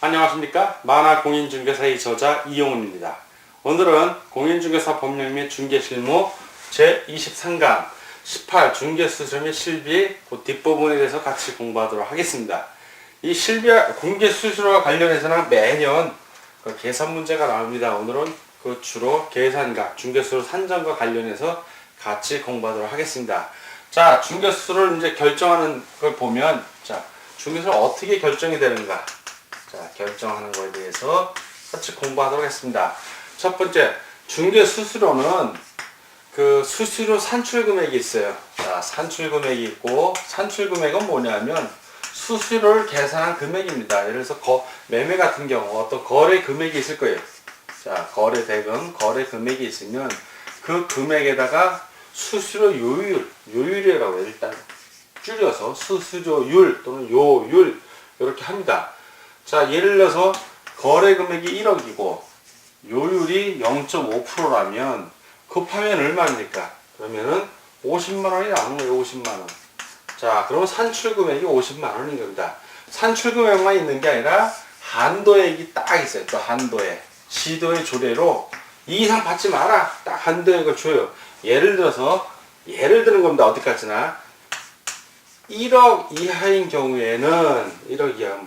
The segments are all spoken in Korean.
안녕하십니까. 만화공인중개사의 저자 이용훈입니다. 오늘은 공인중개사 법령 및 중개실무 제23강 18 중개수수료 및 실비 그 뒷부분에 대해서 같이 공부하도록 하겠습니다. 이 실비 공개수수료와 관련해서는 매년 그 계산 문제가 나옵니다. 오늘은 그 주로 계산과 중개수수료 산정과 관련해서 같이 공부하도록 하겠습니다. 자, 중개수수료를 이제 결정하는 걸 보면, 자, 중개수수료가 어떻게 결정이 되는가? 자, 결정하는 거에 대해서 같이 공부하도록 하겠습니다. 첫 번째, 중개수수료는 그 수수료 산출금액이 있어요. 자, 산출금액이 있고, 산출금액은 뭐냐면 수수료를 계산한 금액입니다. 예를 들어서 매매 같은 경우 어떤 거래 금액이 있을 거예요. 자, 거래 대금, 거래 금액이 있으면 그 금액에다가 수수료 요율이라고 해요. 일단 줄여서 수수료율 또는 요율 이렇게 합니다. 자, 예를 들어서 거래 금액이 1억이고 요율이 0.5%라면 곱하면 얼마입니까? 그러면은 50만원이 나오는 거예요. 50만원. 자, 그러면 산출 금액이 50만원인 겁니다. 산출 금액만 있는 게 아니라 한도액이 딱 있어요. 또 한도액. 시도의 조례로 이 이상 받지 마라. 딱 한도액을 줘요. 예를 들어서, 예를 드는 겁니다. 어디까지나. 1억 이하인 경우에는, 1억 이하,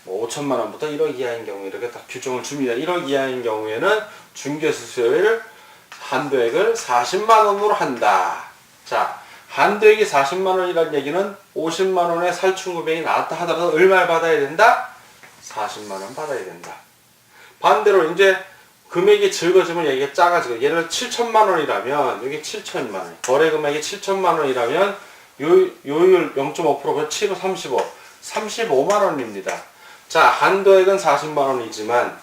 5천만원부터 1억 이하인 경우에 이렇게 딱 규정을 줍니다. 1억 이하인 경우에는 중개수수료를 한도액을 40만원으로 한다. 자, 한도액이 40만원이라는 얘기는 50만원의 살충금액이 나왔다 하더라도 얼마를 받아야 된다? 40만원 받아야 된다. 반대로 이제 금액이 적어지면 얘기가 작아지고, 예를 들어 7천만원이라면 여기 7천만원, 거래 금액이 7천만원이라면 요율 0.5%가 7호 35, 35만원입니다. 자, 한도액은 40만원이지만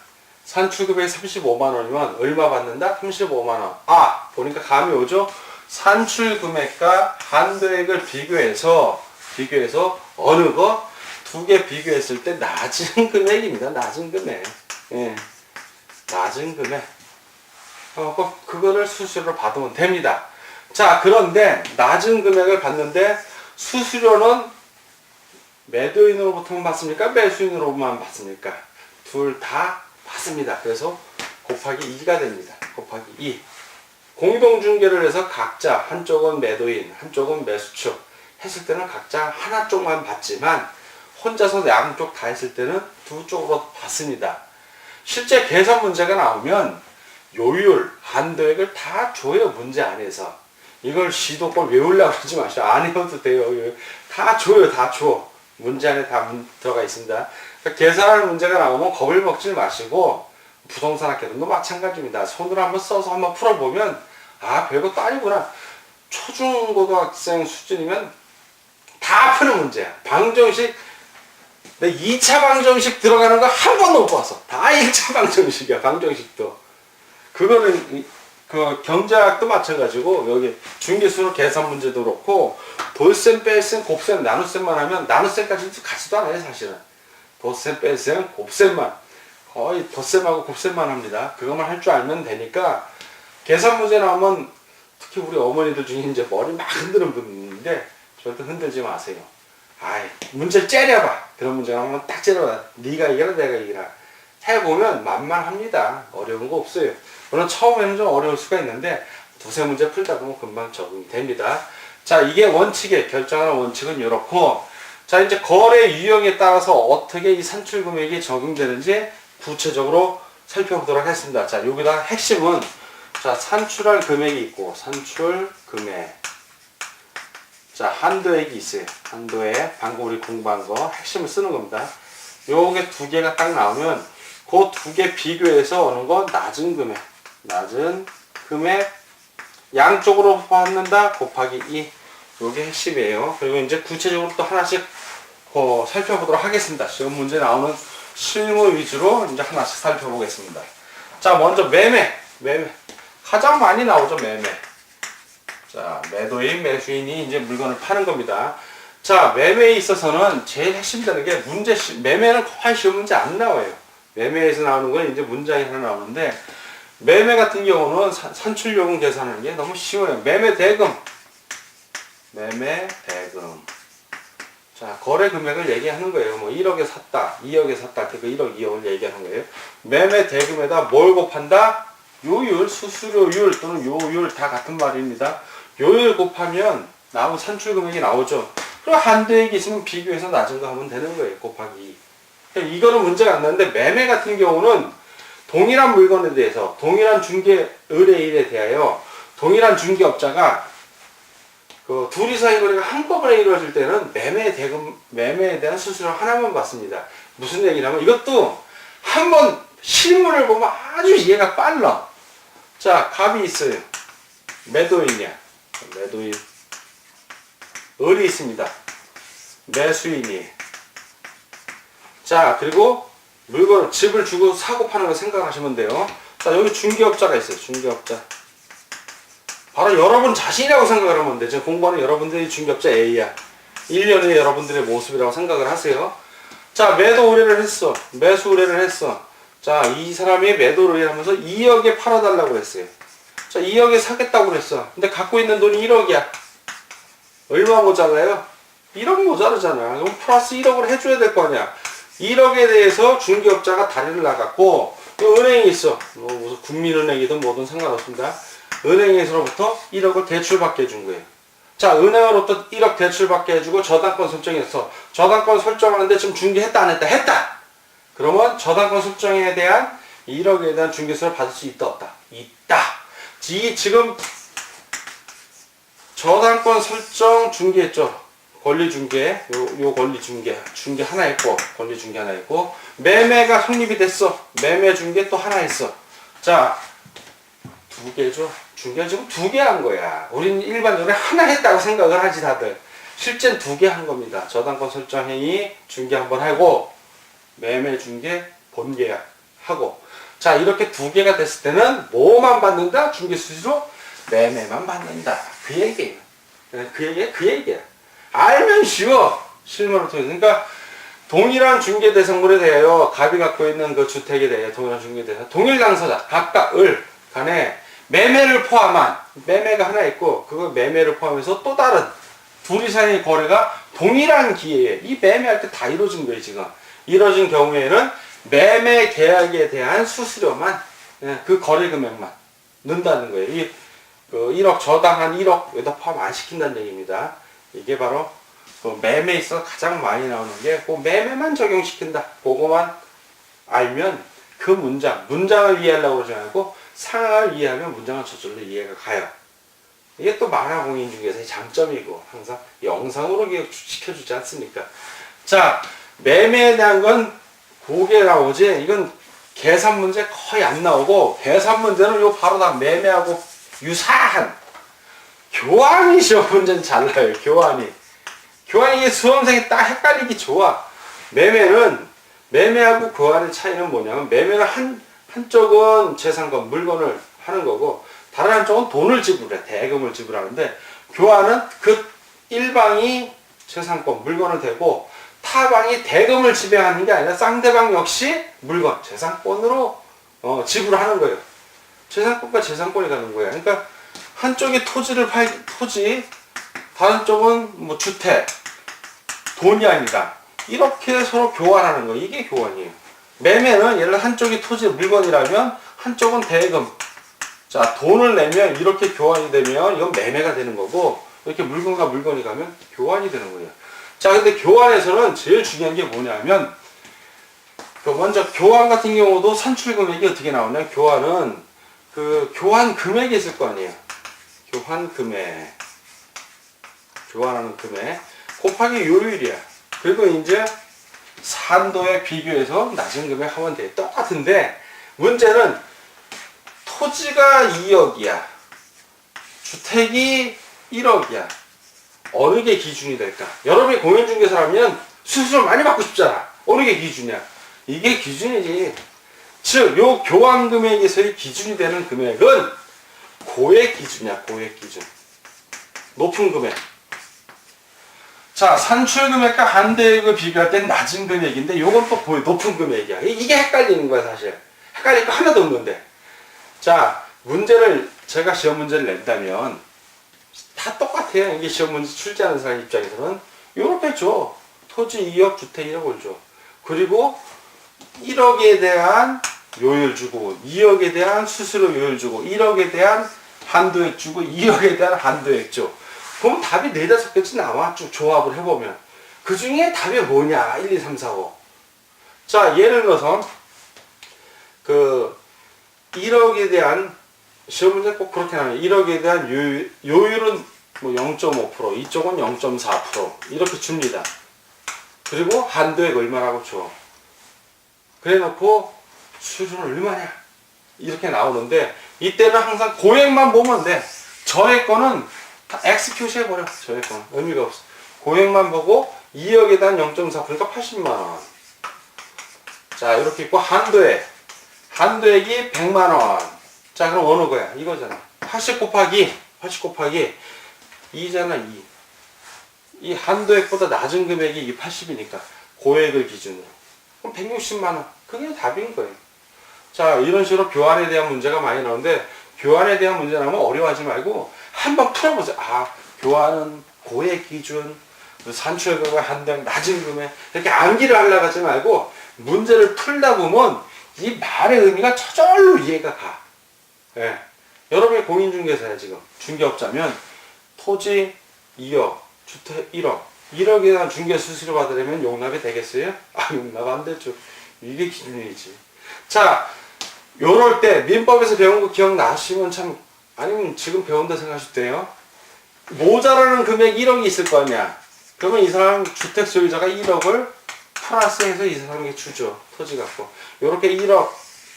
산출금액이 35만원이면 얼마 받는다? 35만원. 아, 보니까 감이 오죠? 산출금액과 한도액을 비교해서 어느 거? 두 개 비교했을 때 낮은 금액입니다. 낮은 금액. 예. 낮은 금액. 그거를 수수료로 받으면 됩니다. 자, 그런데 낮은 금액을 받는데 수수료는 매도인으로부터만 받습니까? 매수인으로만 받습니까? 둘 다 받습니다. 그래서 곱하기 2가 됩니다. 곱하기 2. 공동중개를 해서 각자 한쪽은 매도인, 한쪽은 매수측 했을 때는 각자 하나 쪽만 받지만 혼자서 양쪽 다 했을 때는 두 쪽으로 받습니다. 실제 계산 문제가 나오면 요율, 한도액을 다 줘요. 문제 안에서. 이걸 시도꼴 외우려고 하지 마시오. 안 외워도 돼요. 다 줘요. 다 줘. 문제 안에 다 들어가 있습니다. 그러니까 계산하는 문제가 나오면 겁을 먹지 마시고, 부동산 학교도 마찬가지입니다. 손으로 한번 써서 한번 풀어보면, 아, 별것도 아니구나. 초중고등학생 수준이면 다 푸는 문제야. 방정식, 내 2차 방정식 들어가는 거 한 번도 못 봤어. 다 1차 방정식이야. 방정식도. 그거는 그 경제학도 마찬가지고, 여기 중개수로 계산 문제도 그렇고, 덧셈, 뺄셈, 곱셈, 나눗셈만 하면 나눗셈까지는 가지도 않아요. 사실은 덧셈, 뺄셈, 곱셈만, 거의 덧셈하고 곱셈만 합니다. 그것만 할 줄 알면 되니까, 계산 문제 나오면 특히 우리 어머니들 중에 이제 머리 막 흔드는 분인데 절대 흔들지 마세요. 아이, 문제를 째려봐. 그런 문제가 나오면 딱 째려봐. 네가 이겨라 내가 이기라. 해보면 만만합니다. 어려운 거 없어요. 물론 처음에는 좀 어려울 수가 있는데 두세 문제 풀다 보면 금방 적응이 됩니다. 자, 이게 원칙에 결정하는 원칙은 이렇고, 자, 이제 거래 유형에 따라서 어떻게 이 산출 금액이 적용되는지 구체적으로 살펴보도록 하겠습니다. 자, 여기다 핵심은, 자, 산출할 금액이 있고, 산출 금액. 자, 한도액이 있어요. 한도액. 방금 우리 공부한 거 핵심을 쓰는 겁니다. 요게 두 개가 딱 나오면 그 두 개 비교해서 어느 거 낮은 금액. 낮은 금액. 양쪽으로 받는다 곱하기 2. 요게 핵심이에요. 그리고 이제 구체적으로 또 하나씩 살펴보도록 하겠습니다. 시험 문제 나오는 실무 위주로 이제 하나씩 살펴보겠습니다. 자, 먼저 매매. 가장 많이 나오죠, 매매. 자, 매도인, 매수인이 이제 물건을 파는 겁니다. 자, 매매에 있어서는 제일 핵심되는 게 매매는 거의 시험 문제 안 나와요. 매매에서 나오는 건 이제 문장이 하나 나오는데, 매매 같은 경우는 산출요금 계산하는 게 너무 쉬워요. 매매 대금. 자, 거래 금액을 얘기하는 거예요. 뭐 1억에 샀다, 2억에 샀다, 그 1억, 2억을 얘기하는 거예요. 매매 대금에다 뭘 곱한다? 요율, 수수료율 또는 요율 다 같은 말입니다. 요율 곱하면 나무 산출 금액이 나오죠. 그럼 한대액이 있으면 비교해서 낮은 거 하면 되는 거예요. 곱하기 2. 이거는 문제가 안 나는데 매매 같은 경우는 동일한 물건에 대해서 동일한 중개 의뢰인에 대하여 동일한 중개업자가 그 둘이 사이 거래가 한꺼번에 이루어질 때는 매매에 대한 수수료 하나만 받습니다. 무슨 얘기냐면 이것도 한번 실물을 보면 아주 이해가 빨라. 자, 갑이 있어요. 매도인이야. 매도인. 을이 있습니다. 매수인이. 자, 그리고 물건을 집을 주고 사고 파는 거 생각하시면 돼요. 자, 여기 중개업자가 있어요. 중개업자. 바로 여러분 자신이라고 생각을 하면 되죠. 공부하는 여러분들이 중개업자 A야. 1년의 여러분들의 모습이라고 생각을 하세요. 자, 매도 의뢰를 했어. 매수 의뢰를 했어. 자, 이 사람이 매도 의뢰를 하면서 2억에 팔아달라고 했어요. 자, 2억에 사겠다고 그랬어. 근데 갖고 있는 돈이 1억이야. 얼마 모자라요? 1억 모자르잖아. 그럼 플러스 1억을 해줘야 될 거 아니야. 1억에 대해서 중개업자가 다리를 나갔고, 은행이 있어. 뭐 무슨 국민은행이든 뭐든 상관없습니다. 은행에서부터 1억을 대출받게 해준 거예요. 자, 은행으로부터 1억 대출받게 해주고 저당권 설정했어. 저당권 설정하는데 지금 중개했다 안 했다? 했다! 그러면 저당권 설정에 대한 1억에 대한 중개세를 받을 수 있다 없다? 있다! 지금 저당권 설정 중개했죠. 권리중개, 요 권리중개, 중개 하나 있고, 권리중개 하나 있고, 매매가 성립이 됐어. 매매중개 또 하나 있어. 자, 2개죠. 중개 지금 2개 한 거야. 우리는 일반적으로 하나 했다고 생각을 하지 다들. 실제는 2개 한 겁니다. 저당권 설정 행위 중개 한번 하고 매매 중개 본계약 하고. 자, 이렇게 2개가 됐을 때는 뭐만 받는다? 중개 수수료 매매만 받는다. 그 얘기예요. 그 얘기야. 알면 쉬워. 실물을 통해서. 그러니까 동일한 중개 대상물에 대하여 갑이 갖고 있는 그 주택에 대해 동일한 중개 대상 동일 당사자 각각을 간에 매매를 포함한 매매가 하나 있고 그거 매매를 포함해서 또 다른 둘이 사이의 거래가 동일한 기회에 이 매매할 때 다 이루어진 거예요. 지금 이루어진 경우에는 매매 계약에 대한 수수료만 그 거래 금액만 넣는다는 거예요. 이 1억 저당한 1억 여기다 포함 안 시킨다는 얘기입니다. 이게 바로 그 매매에 있어서 가장 많이 나오는 게 그 매매만 적용시킨다. 그거만 알면 그 문장을 이해하려고 그러지 않고 상황을 이해하면 문장은 저절로 이해가 가요. 이게 또 만화공인중개사의 장점이고 항상 영상으로 교육시켜주지 않습니까? 자, 매매에 대한 건 그게 나오지 이건 계산 문제 거의 안 나오고 계산 문제는 요 바로 다 매매하고 유사한 교환이 시험 문제는 잘 나요. 교환이 이게 수험생이 딱 헷갈리기 좋아. 매매하고 교환의 차이는 뭐냐면 매매는 한쪽은 재산권 물건을 하는 거고 다른 한쪽은 돈을 지불해. 대금을 지불하는데 교환은 그 일방이 재산권 물건을 대고 타방이 대금을 지배하는 게 아니라 쌍대방 역시 물건 재산권으로 지불하는 거예요. 재산권과 재산권이 가는 거예요. 그러니까 한쪽이 토지 다른 쪽은 뭐 주택 돈이 아니다. 이렇게 서로 교환하는 거예요. 이게 교환이에요. 매매는 예를 들어 한쪽이 토지 물건이라면 한쪽은 대금. 자, 돈을 내면 이렇게 교환이 되면 이건 매매가 되는 거고 이렇게 물건과 물건이 가면 교환이 되는 거예요. 자, 근데 교환에서는 제일 중요한 게 뭐냐면 먼저 교환 같은 경우도 산출 금액이 어떻게 나오냐? 교환은 그 교환 금액이 있을 거 아니에요. 교환 금액. 교환하는 금액 곱하기 요율이야. 그리고 이제 산도에 비교해서 낮은 금액 하면 돼. 똑같은데 문제는 토지가 2억이야. 주택이 1억이야. 어느 게 기준이 될까? 여러분이 공인중개사라면 수수료 많이 받고 싶잖아. 어느 게 기준이야? 이게 기준이지. 즉, 요 교환 금액에서의 기준이 되는 금액은 고액 기준이야. 고액 기준. 높은 금액. 자, 산출 금액과 한대액을 비교할 땐 낮은 금액인데 요건 또 높은 금액이야. 이게 헷갈리는 거야, 사실. 헷갈릴 거 하나도 없는데. 자, 제가 시험 문제를 낸다면 다 똑같아요. 이게 시험 문제 출제하는 사람 입장에서는 요렇게 줘. 토지 2억, 주택 1억을 줘. 그리고 1억에 대한 요율 주고 2억에 대한 수수료 요율 주고 1억에 대한 한도액 주고 2억에 대한 한도액 줘. 그럼 답이 4, 5개쯤 나와. 쭉 조합을 해보면. 그 중에 답이 뭐냐? 1, 2, 3, 4, 5. 자, 예를 들어서 그 1억에 대한 시험 문제 꼭 그렇게 나와요. 1억에 대한 요율은 뭐 0.5%, 이쪽은 0.4% 이렇게 줍니다. 그리고 한도액 얼마라고 줘. 그래 놓고 수준은 얼마냐? 이렇게 나오는데 이때는 항상 고액만 보면 돼. 저의 거는 다 X 표시해버려. 저의 거는 의미가 없어. 고액만 보고 2억에 대한 0.4%, 그러니까 80만원. 자, 이렇게 있고 한도액이 100만원. 자, 그럼 어느 거야? 이거잖아. 80 곱하기 2잖아, 2. 이 한도액보다 낮은 금액이 이 80이니까 고액을 기준으로. 그럼 160만원. 그게 답인 거예요. 자, 이런 식으로 교환에 대한 문제가 많이 나오는데 교환에 대한 문제 나오면 어려워하지 말고 한번 풀어보세요. 아, 교환은 고액 기준, 산출금액, 한도액, 낮은 금액 이렇게 암기를 하려고 하지 말고 문제를 풀다 보면 이 말의 의미가 저절로 이해가 가. 예. 여러분이 공인중개사야 지금. 중개업자면 토지 2억, 주택 1억, 1억에 대한 중개 수수료 받으려면 용납이 되겠어요? 아, 용납 안 되죠. 이게 기준이지. 자, 요럴 때 민법에서 배운 거 기억나시면 참, 아니면 지금 배운다 생각하셔도 돼요. 모자라는 금액 1억이 있을 거 아니야. 그러면 이 사람 주택 소유자가 1억을 플러스해서 이 사람에게 주죠. 토지 갖고. 요렇게 1억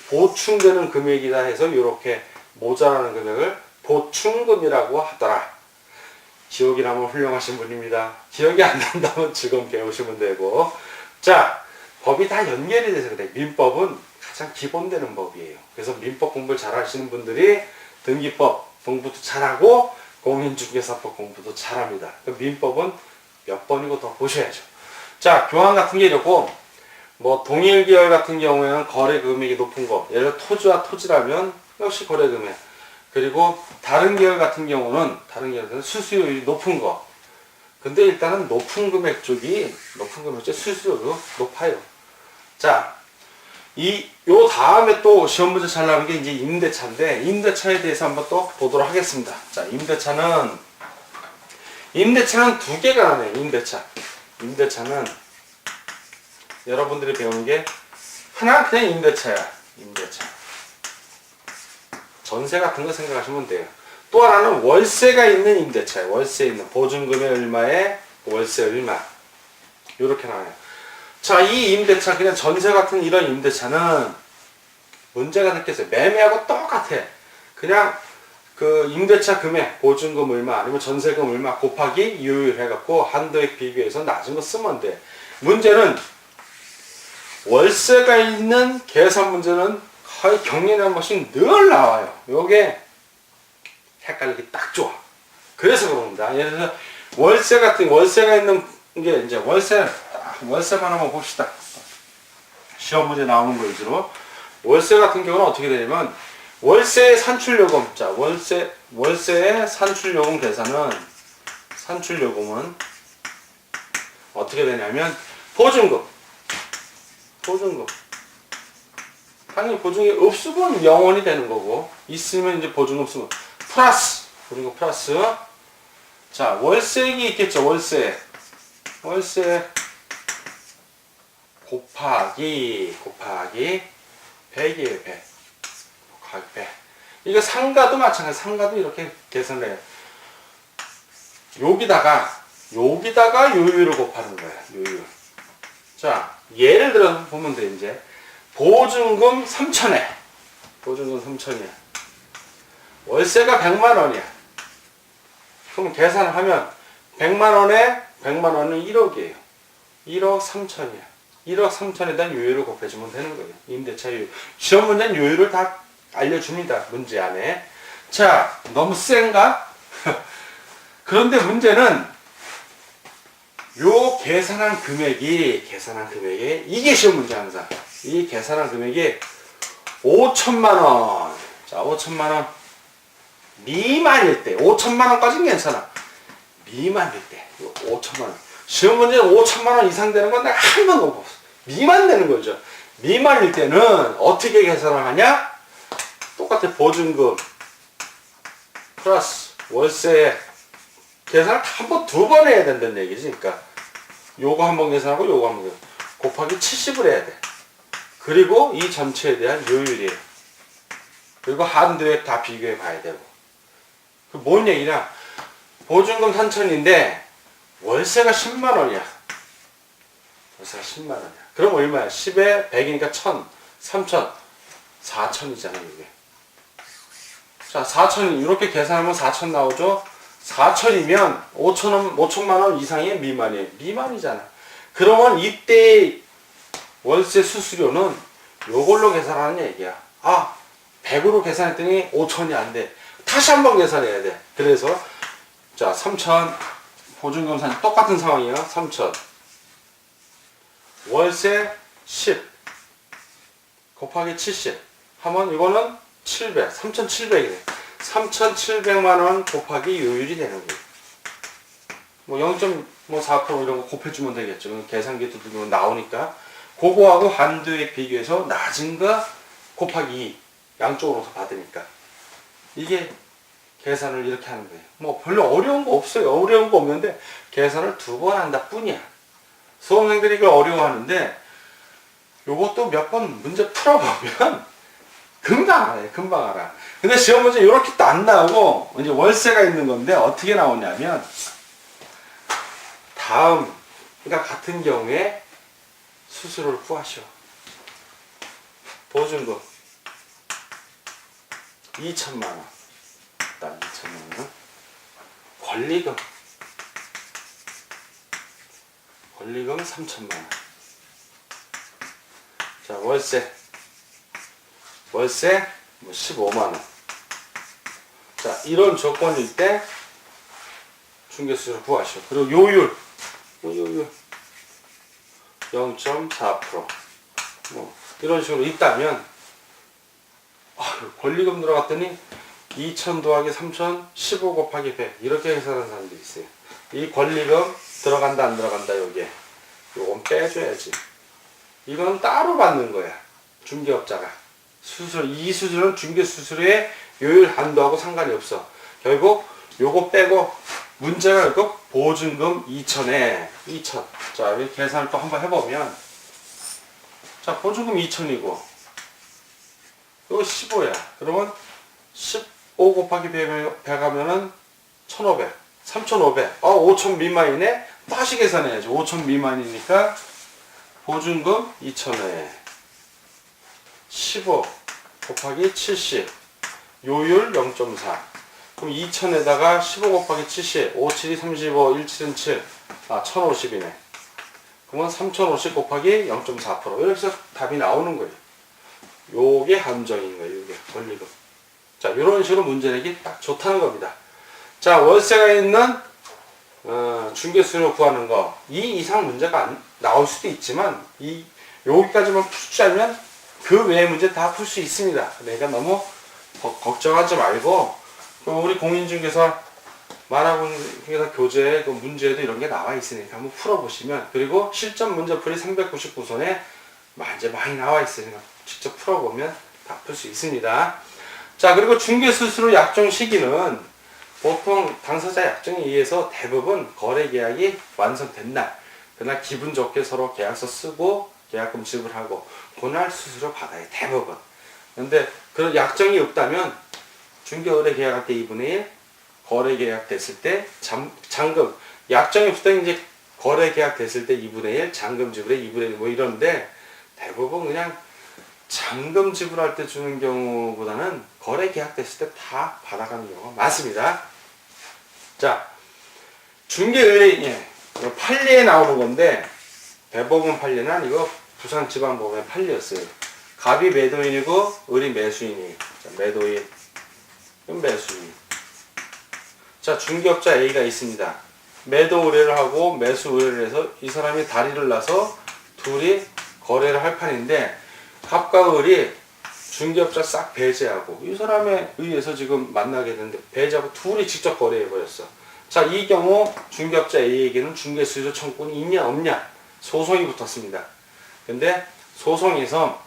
보충되는 금액이다 해서 요렇게 모자라는 금액을 보충금이라고 하더라. 기억이 나면 훌륭하신 분입니다. 기억이 안 난다면 지금 배우시면 되고. 자, 법이 다 연결이 돼서 그래. 민법은 가장 기본되는 법이에요. 그래서 민법 공부를 잘 하시는 분들이 등기법 공부도 잘하고 공인중개사법 공부도 잘합니다. 민법은 몇 번이고 더 보셔야죠. 자, 교환 같은 게 이렇고, 뭐 동일 계열 같은 경우에는 거래 금액이 높은 거, 예를 들어 토지와 토지라면 역시 거래 금액. 그리고 다른 계열 같은 경우는 수수료율이 높은 거. 근데 일단은 높은 금액 쪽이 수수료도 높아요. 자, 요 다음에 또 시험 문제 잘 나오는 게 이제 임대차인데, 임대차에 대해서 한번 또 보도록 하겠습니다. 자, 임대차는 두 개가 나네요. 임대차는 여러분들이 배우는 게 하나 그냥 임대차야. 전세 같은 거 생각하시면 돼요. 또 하나는 월세가 있는 임대차예요. 월세 있는 보증금의 얼마에 월세 얼마. 요렇게 나와요. 자, 이 임대차, 그냥 전세 같은 이런 임대차는 문제가 느껴져요. 매매하고 똑같아. 그냥 그 임대차 금액, 보증금 얼마, 아니면 전세금 얼마 곱하기 요율 해갖고 한도액 비교해서 낮은 거 쓰면 돼. 문제는 월세가 있는 계산 문제는 거의 경년에 한 번씩 늘 나와요. 요게 헷갈리기 딱 좋아. 그래서 그럽니다. 예를 들어서 월세가 있는 게 이제 월세만 한번 봅시다. 시험 문제 나오는 거 위주로. 월세 같은 경우는 어떻게 되냐면 월세의 산출요금. 자, 월세의 산출요금 계산은 산출요금은 어떻게 되냐면 보증금. 당연히 보증이 없으면 0원이 되는 거고, 있으면 이제 보증금 쓰면 플러스. 그리고 플러스. 자, 월세액이 있겠죠. 월세 곱하기 100이에요. 100 곱하기 100. 이거 상가도 마찬가지. 상가도 이렇게 계산을 해요. 여기다가 요율을 곱하는 거예요. 요율. 자, 예를 들어 보면 돼. 이제 보증금 3천에 월세가 100만 원이야. 그럼 계산을 하면 100만 원은 1억이에요. 1억 3천이야. 1억 3천에 대한 요율을 곱해주면 되는 거예요. 임대차 요율. 시험 문제는 요율을 다 알려줍니다. 문제 안에. 자, 너무 센가? 그런데 문제는 요 계산한 금액이 이게 시험 문제 항상. 이 계산한 금액이 5천만 원. 자, 5천만 원 미만일 때, 5천만 원까지는 괜찮아. 미만일 때, 5천만 원. 시험 문제는 5천만 원 이상 되는 건 내가 한 번도 못 봤어. 미만 되는 거죠. 미만일 때는 어떻게 계산을 하냐? 똑같아. 보증금 플러스 월세 계산을 한 번, 두 번 해야 된다는 얘기지. 그러니까 요거 한 번 계산하고 요거 한 번 계산. 곱하기 70을 해야 돼. 그리고 이 전체에 대한 요율이에요. 그리고 한도액 다 비교해 봐야 되고. 그 뭔 얘기냐? 보증금 3천인데 월세가 10만 원이야. 월세가 10만 원이야. 그럼 얼마야? 10에 100이니까 1000, 3000, 4000이잖아, 이게. 자, 4000, 이렇게 계산하면 4000 나오죠? 4000이면 5천만 원 이상의 미만이에요. 미만이잖아. 그러면 이때 월세 수수료는 요걸로 계산하는 얘기야. 아, 100으로 계산했더니 5천이 안 돼. 다시 한번 계산해야 돼. 그래서, 자, 3000, 보증금 똑같은 상황이에요. 3000. 월세 10 곱하기 70 하면 이거는 700, 3700이네. 3700만원 곱하기 요율이 되는 거예요. 뭐 0.4% 이런 거 곱해주면 되겠죠. 계산기 두드리면 나오니까. 그거하고 한도액 비교해서 낮은 거 곱하기 2. 양쪽으로서 받으니까. 이게 계산을 이렇게 하는 거예요. 뭐 별로 어려운 거 없어요. 어려운 거 없는데 계산을 두 번 한다 뿐이야. 수험생들이 이걸 어려워하는데 요것도 몇 번 문제 풀어보면 금방 알아요. 금방 알아. 근데 시험 문제 이렇게 또 안 나오고 이제 월세가 있는 건데 어떻게 나오냐면 다음과 같은 경우에 수수료를 구하셔. 보증금 2천만 원. 일단 2천만 원. 권리금 3천만 원. 자, 월세 뭐 15만 원. 자, 이런 조건일 때 중개수수료 구하시오. 그리고 요율 0.4%. 뭐 이런 식으로 있다면 권리금 들어갔더니 2,000 더하기 3,000 15 곱하기 100 이렇게 계산하는 사람들이 있어요. 이 권리금 들어간다 안 들어간다 여기에 요건 빼줘야지. 이건 따로 받는 거야. 중개업자가. 이 수수료는 중개수수료의 요율 한도하고 상관이 없어. 결국 요거 빼고 문제가 있고 보증금 2,000에 2,000. 자, 이 계산을 또 한번 해보면 자, 보증금 2,000이고 이거 15야. 그러면 15 곱하기 100 하면은 1,500. 3,500. 5,000 미만이네. 다시 계산해야지. 5,000 미만이니까 보증금 2,000에 15 곱하기 70 요율 0.4. 그럼 2,000에다가 15 곱하기 70 5, 7이 35 1, 7은 7 1,050이네. 그러면 3,050 곱하기 0.4% 이렇게 해서 답이 나오는 거예요. 요게 함정인 거예요. 요게 권리금. 자, 요런 식으로 문제 내기 딱 좋다는 겁니다. 자, 월세가 있는 중개수수료 구하는 거 이 이상 문제가 나올 수도 있지만 여기까지만 풀자면 그 외의 문제 다 풀 수 있습니다. 그러니까 너무 걱정하지 말고 우리 공인중개사 만화공인중개사 교재 그 문제에도 이런 게 나와 있으니까 한번 풀어보시면 그리고 실전 문제풀이 399선에 이제 많이 나와 있으니까 직접 풀어보면 다 풀 수 있습니다. 자, 그리고 중개수수료 약정 시기는 보통 당사자 약정에 의해서 대부분 거래계약이 완성된 날 그날 기분 좋게 서로 계약서 쓰고 계약금 지불하고 그날 수수료 받아요. 대부분. 근데 그런 약정이 없다면 중개거래 계약할 때 2분의 1 거래 계약 됐을 때 잔금 약정이 없으면 이제 거래 계약 됐을 때 2분의 1 잔금 지불에 2분의 1 뭐 이런데 대부분 그냥 잔금 지불할 때 주는 경우보다는 거래 계약 됐을 때 다 받아가는 경우가 많습니다. 자, 중개의뢰인 판례에 나오는 건데 대법원 판례는 아니고 부산지방법원의 판례였어요. 갑이 매도인이고 을이 매수인이. 자, 매도인, 매수인. 자, 중개업자 A가 있습니다. 매도 의뢰를 하고 매수 의뢰를 해서 이 사람이 다리를 놔서 둘이 거래를 할 판인데 갑과 을이 중개업자 싹 배제하고 이 사람에 의해서 지금 만나게 됐는데 배제하고 둘이 직접 거래해 버렸어. 자, 이 경우 중개업자 A에게는 중개수수료 청구권이 있냐 없냐 소송이 붙었습니다. 근데 소송에서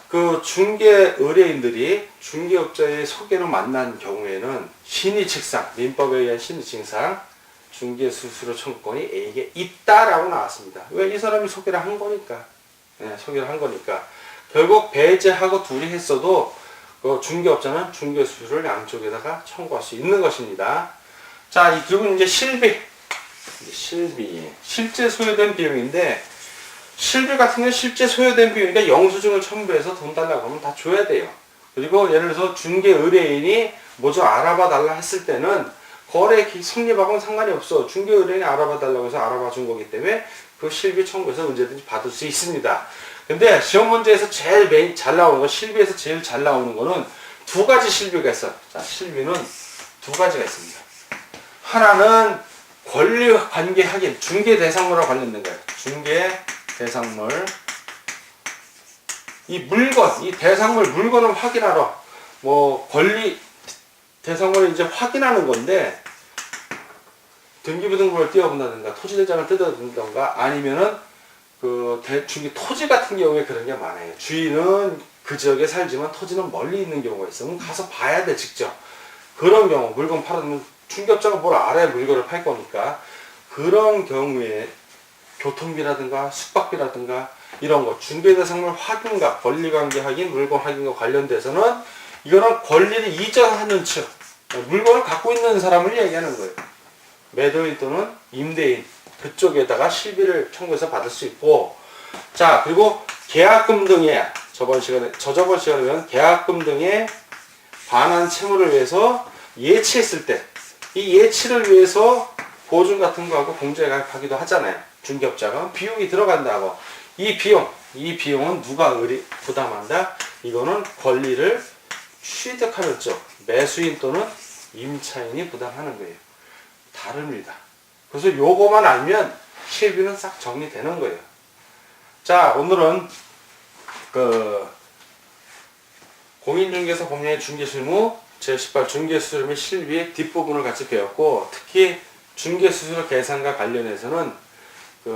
그 중개 의뢰인들이 중개업자의 소개로 만난 경우에는 신의칙상, 민법에 의한 신의칙상 중개수수료 청구권이 A에게 있다라고 나왔습니다. 왜? 이 사람이 소개를 한 거니까. 네, 소개를 한 거니까. 결국 배제하고 둘이 했어도 그 중개업자는 중개수수료를 양쪽에다가 청구할 수 있는 것입니다. 자, 그리고 이제 실비. 실제 소요된 비용인데, 실비 같은 경우는 실제 소요된 비용이니까 영수증을 첨부해서 돈 달라고 하면 다 줘야 돼요. 그리고 예를 들어서 중개 의뢰인이 뭐 좀 알아봐 달라 했을 때는 거래 성립하고는 상관이 없어. 중개 의뢰인이 알아봐 달라고 해서 알아봐 준 거기 때문에 그 실비 청구해서 언제든지 받을 수 있습니다. 근데 시험 문제에서 제일 잘 나오는 거, 실비에서 제일 잘 나오는 거는 두 가지 실비가 있어. 자, 실비는 두 가지가 있습니다. 하나는 권리 관계 확인, 중개 대상물과 관련된 거예요. 중개 대상물. 이 물건, 이 대상물 물건을 확인하러, 뭐, 권리 대상물을 이제 확인하는 건데, 등기부등본을 띄워본다든가, 토지대장을 뜯어본다든가, 아니면은, 중개 토지 같은 경우에 그런 게 많아요. 주인은 그 지역에 살지만 토지는 멀리 있는 경우가 있어. 그럼 가서 봐야 돼, 직접. 그런 경우, 물건 팔아두면 중개업자가 뭘 알아야 물건을 팔 거니까. 그런 경우에 교통비라든가 숙박비라든가 이런 거 중개대상물 확인과 권리관계 확인, 물건 확인과 관련돼서는 이거는 권리를 이전하는 측, 물건을 갖고 있는 사람을 얘기하는 거예요. 매도인 또는 임대인 그쪽에다가 실비를 청구해서 받을 수 있고, 자, 그리고 계약금 등의 저저번 시간에 계약금 등의 반환 채무를 위해서 예치했을 때 이 예치를 위해서 보증 같은 거하고 공제에 가입하기도 하잖아요. 중개업자가 비용이 들어간다고. 이 비용은 누가 부담한다? 이거는 권리를 취득하는 쪽, 매수인 또는 임차인이 부담하는 거예요. 다릅니다. 그래서 요거만 알면 실비는 싹 정리되는 거예요. 자, 오늘은 공인중개사 법령의 중개실무 제18 중개수수료 및 실비의 뒷부분을 같이 배웠고, 특히 중개수수료 계산과 관련해서는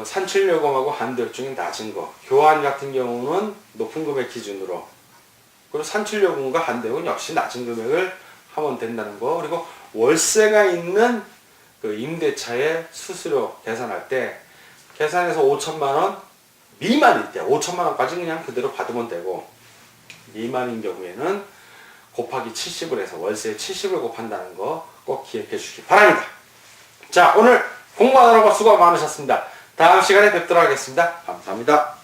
산출요금하고 한도율 낮은 거, 교환 같은 경우는 높은 금액 기준으로, 그리고 산출요금과 한도율은 역시 낮은 금액을 하면 된다는 거, 그리고 월세가 있는 임대차의 수수료 계산할 때 계산해서 5천만원 미만일 때 5천만원까지 그냥 그대로 받으면 되고, 미만인 경우에는 곱하기 70을 해서 월세에 70을 곱한다는 거 꼭 기억해 주시기 바랍니다. 자, 오늘 공부하느라고 수고 많으셨습니다. 다음 시간에 뵙도록 하겠습니다. 감사합니다.